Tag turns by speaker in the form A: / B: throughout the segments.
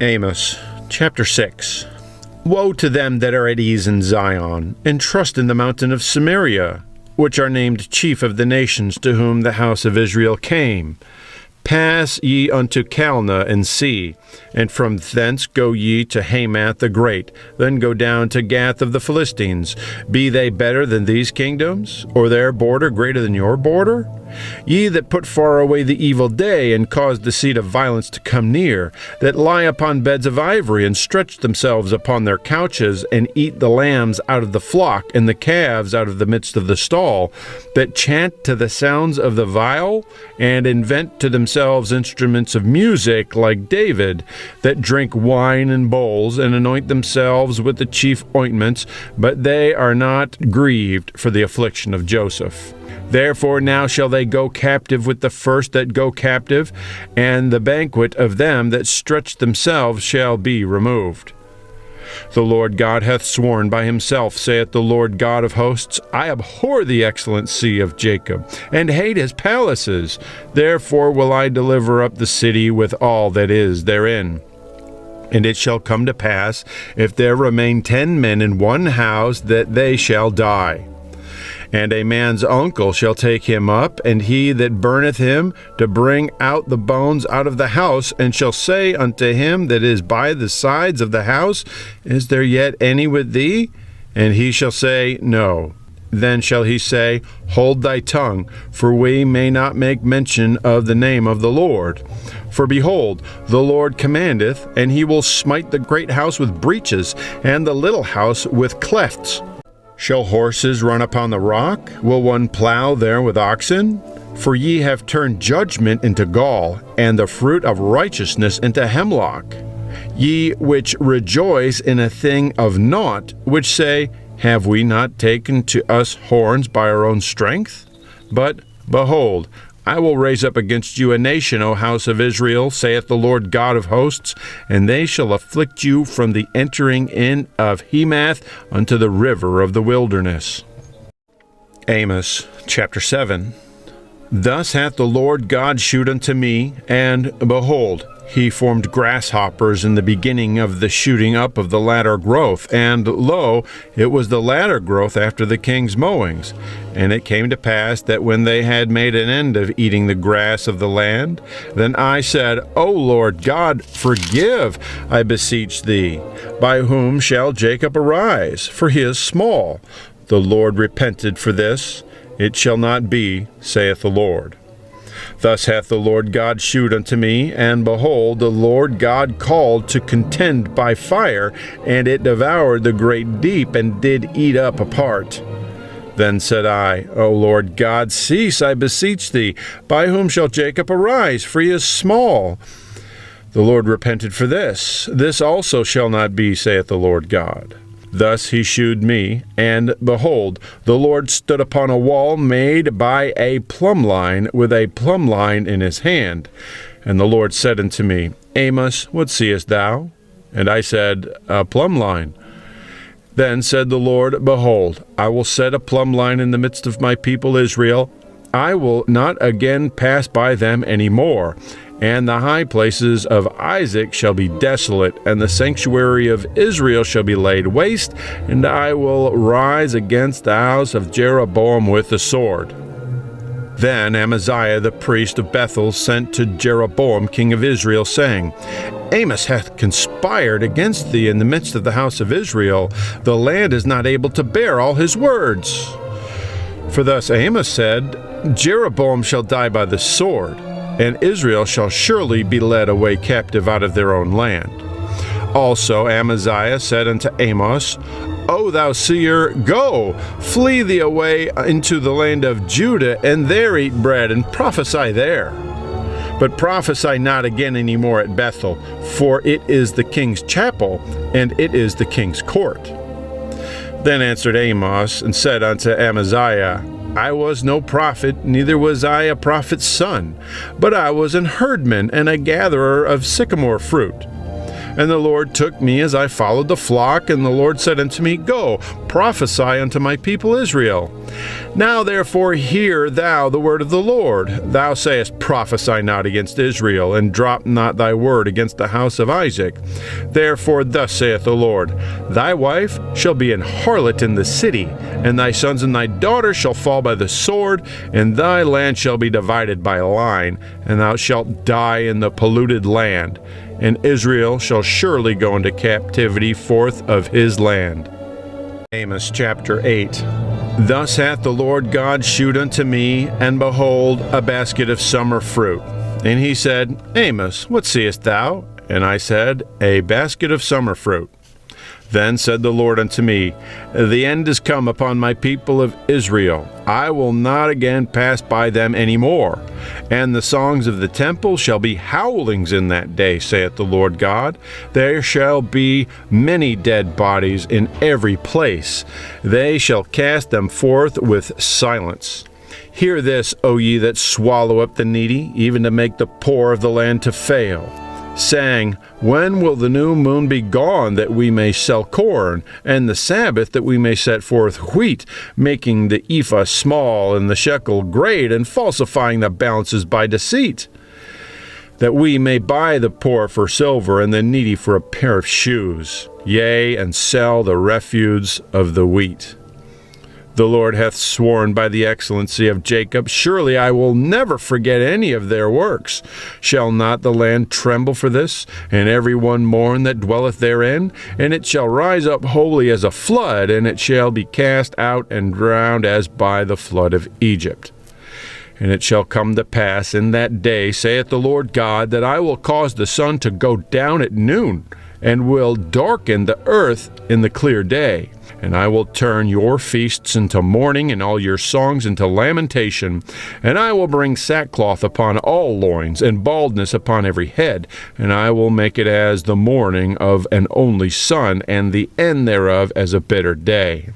A: Amos, chapter 6. Woe to them that are at ease in Zion, and trust in the mountain of Samaria, which are named chief of the nations to whom the house of Israel came. Pass ye unto Calneh and see, and from thence go ye to Hamath the great, then go down to Gath of the Philistines. Be they better than these kingdoms, or their border greater than your border? Ye that put far away the evil day, and cause the seat of violence to come near, that lie upon beds of ivory, and stretch themselves upon their couches, and eat the lambs out of the flock, and the calves out of the midst of the stall, that chant to the sounds of the viol, and invent to themselves instruments of music like David, that drink wine in bowls, and anoint themselves with the chief ointments, but they are not grieved for the affliction of Joseph. Therefore now shall they go captive with the first that go captive, and the banquet of them that stretch themselves shall be removed. The Lord God hath sworn by himself, saith the Lord God of hosts, I abhor the excellency of Jacob, and hate his palaces. Therefore will I deliver up the city with all that is therein. And it shall come to pass, if there remain 10 men in one house, that they shall die. And a man's uncle shall take him up, and he that burneth him, to bring out the bones out of the house, and shall say unto him that is by the sides of the house, Is there yet any with thee? And he shall say, No. Then shall he say, Hold thy tongue, for we may not make mention of the name of the Lord. For behold, the Lord commandeth, and he will smite the great house with breaches, and the little house with clefts. Shall horses run upon the rock? Will one plow there with oxen? For ye have turned judgment into gall, and the fruit of righteousness into hemlock. Ye which rejoice in a thing of nought, which say, Have we not taken to us horns by our own strength? But, behold, I will raise up against you a nation, O house of Israel, saith the Lord God of hosts, and they shall afflict you from the entering in of Hemath unto the river of the wilderness. Amos, chapter 7. Thus hath the Lord God shewed unto me, and, behold, he formed grasshoppers in the beginning of the shooting up of the latter growth, and, lo, it was the latter growth after the king's mowings. And it came to pass that when they had made an end of eating the grass of the land, then I said, O Lord God, forgive, I beseech thee. By whom shall Jacob arise? For he is small. The Lord repented for this. It shall not be, saith the Lord. Thus hath the Lord God shewed unto me, and behold, the Lord God called to contend by fire, and it devoured the great deep, and did eat up a part. Then said I, O Lord God, cease, I beseech thee. By whom shall Jacob arise? For he is small. The Lord repented for this. This also shall not be, saith the Lord God. Thus he shewed me, and behold, the Lord stood upon a wall made by a plumb line, with a plumb line in his hand. And the Lord said unto me, Amos, what seest thou? And I said, A plumb line. Then said the Lord, Behold, I will set a plumb line in the midst of my people Israel. I will not again pass by them any more. And the high places of Isaac shall be desolate, and the sanctuary of Israel shall be laid waste, and I will rise against the house of Jeroboam with the sword. Then Amaziah the priest of Bethel sent to Jeroboam king of Israel, saying, Amos hath conspired against thee in the midst of the house of Israel. The land is not able to bear all his words. For thus Amos said, Jeroboam shall die by the sword, and Israel shall surely be led away captive out of their own land. Also Amaziah said unto Amos, O thou seer, go, flee thee away into the land of Judah, and there eat bread, and prophesy there. But prophesy not again any more at Bethel, for it is the king's chapel, and it is the king's court. Then answered Amos, and said unto Amaziah, I was no prophet, neither was I a prophet's son, but I was an herdman and a gatherer of sycamore fruit. And the Lord took me as I followed the flock, and the Lord said unto me, Go, prophesy unto my people Israel. Now therefore hear thou the word of the Lord. Thou sayest, Prophesy not against Israel, and drop not thy word against the house of Isaac. Therefore thus saith the Lord, Thy wife shall be an harlot in the city, and thy sons and thy daughters shall fall by the sword, and thy land shall be divided by line, and thou shalt die in the polluted land, and Israel shall surely go into captivity forth of his land. Amos chapter 8. Thus hath the Lord God shewed unto me, and behold, a basket of summer fruit. And he said, Amos, what seest thou? And I said, A basket of summer fruit. Then said the Lord unto me, The end is come upon my people of Israel. I will not again pass by them any more. And the songs of the temple shall be howlings in that day, saith the Lord God. There shall be many dead bodies in every place. They shall cast them forth with silence. Hear this, O ye that swallow up the needy, even to make the poor of the land to fail, saying, When will the new moon be gone, that we may sell corn, and the Sabbath, that we may set forth wheat, making the ephah small and the shekel great, and falsifying the balances by deceit, that we may buy the poor for silver, and the needy for a pair of shoes, yea, and sell the refuse of the wheat? The Lord hath sworn by the excellency of Jacob, Surely I will never forget any of their works. Shall not the land tremble for this, and every one mourn that dwelleth therein? And it shall rise up wholly as a flood, and it shall be cast out and drowned as by the flood of Egypt. And it shall come to pass in that day, saith the Lord God, that I will cause the sun to go down at noon, and will darken the earth in the clear day. And I will turn your feasts into mourning, and all your songs into lamentation. And I will bring sackcloth upon all loins, and baldness upon every head. And I will make it as the mourning of an only son, and the end thereof as a bitter day.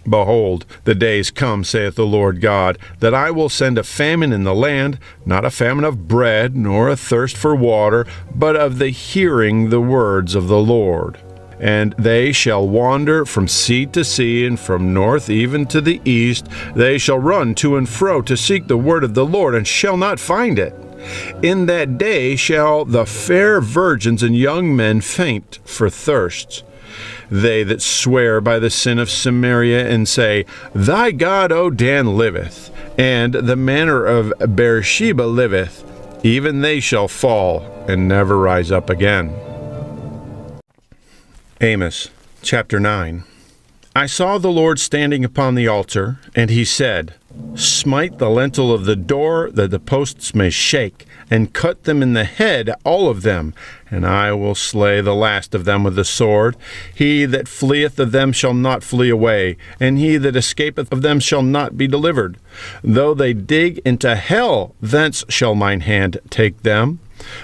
A: Behold, the days come, saith the Lord God, that I will send a famine in the land, not a famine of bread, nor a thirst for water, but of the hearing the words of the Lord. And they shall wander from sea to sea, and from north even to the east. They shall run to and fro to seek the word of the Lord, and shall not find it. In that day shall the fair virgins and young men faint for thirst. They that swear by the sin of Samaria, and say, Thy God, O Dan, liveth, and the manor of Beersheba liveth, even they shall fall, and never rise up again. Amos chapter 9. I saw the Lord standing upon the altar, and he said, Smite the lintel of the door, that the posts may shake, and cut them in the head, all of them, and I will slay the last of them with the sword. He that fleeth of them shall not flee away, and he that escapeth of them shall not be delivered. Though they dig into hell, thence shall mine hand take them.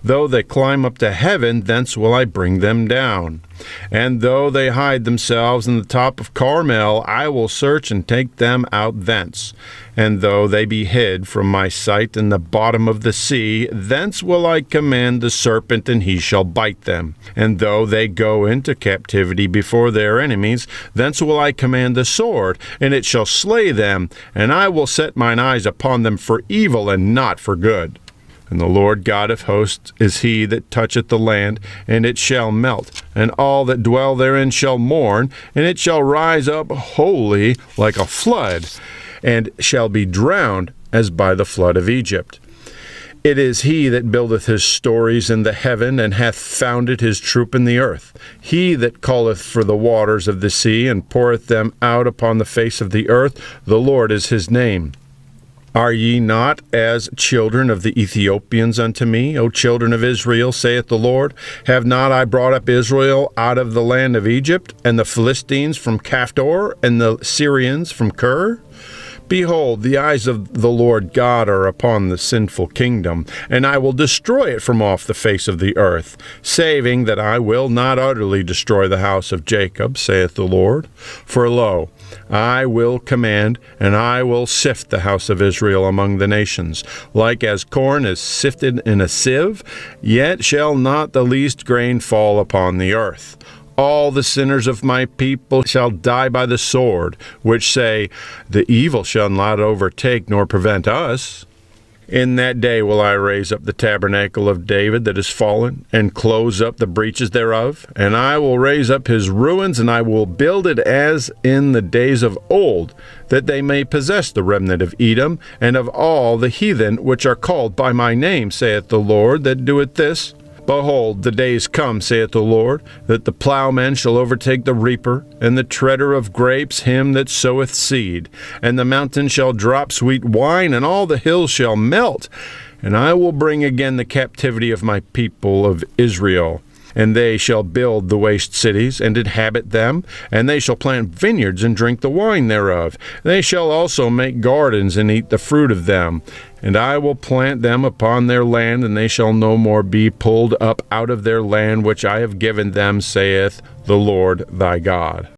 A: Though they climb up to heaven, thence will I bring them down. And though they hide themselves in the top of Carmel, I will search and take them out thence. And though they be hid from my sight in the bottom of the sea, thence will I command the serpent, and he shall bite them. And though they go into captivity before their enemies, thence will I command the sword, and it shall slay them. And I will set mine eyes upon them for evil, and not for good. And the Lord God of hosts is he that toucheth the land, and it shall melt, and all that dwell therein shall mourn, and it shall rise up wholly like a flood, and shall be drowned as by the flood of Egypt. It is he that buildeth his stories in the heaven, and hath founded his troop in the earth. He that calleth for the waters of the sea, and poureth them out upon the face of the earth. The Lord is his name. Are ye not as children of the Ethiopians unto me, O children of Israel, saith the Lord? Have not I brought up Israel out of the land of Egypt, and the Philistines from Caphtor, and the Syrians from Kir? Behold, the eyes of the Lord God are upon the sinful kingdom, and I will destroy it from off the face of the earth, saving that I will not utterly destroy the house of Jacob, saith the Lord. For lo, I will command, and I will sift the house of Israel among the nations, like as corn is sifted in a sieve, yet shall not the least grain fall upon the earth. All the sinners of my people shall die by the sword, which say, the evil shall not overtake nor prevent us. In that day will I raise up the tabernacle of David that is fallen, and close up the breaches thereof. And I will raise up his ruins, and I will build it as in the days of old, that they may possess the remnant of Edom, and of all the heathen which are called by my name, saith the Lord that doeth this. Behold, the days come, saith the Lord, that the plowman shall overtake the reaper, and the treader of grapes him that soweth seed. And the mountain shall drop sweet wine, and all the hills shall melt. And I will bring again the captivity of my people of Israel. And they shall build the waste cities, and inhabit them, and they shall plant vineyards, and drink the wine thereof. They shall also make gardens, and eat the fruit of them. And I will plant them upon their land, and they shall no more be pulled up out of their land which I have given them, saith the Lord thy God.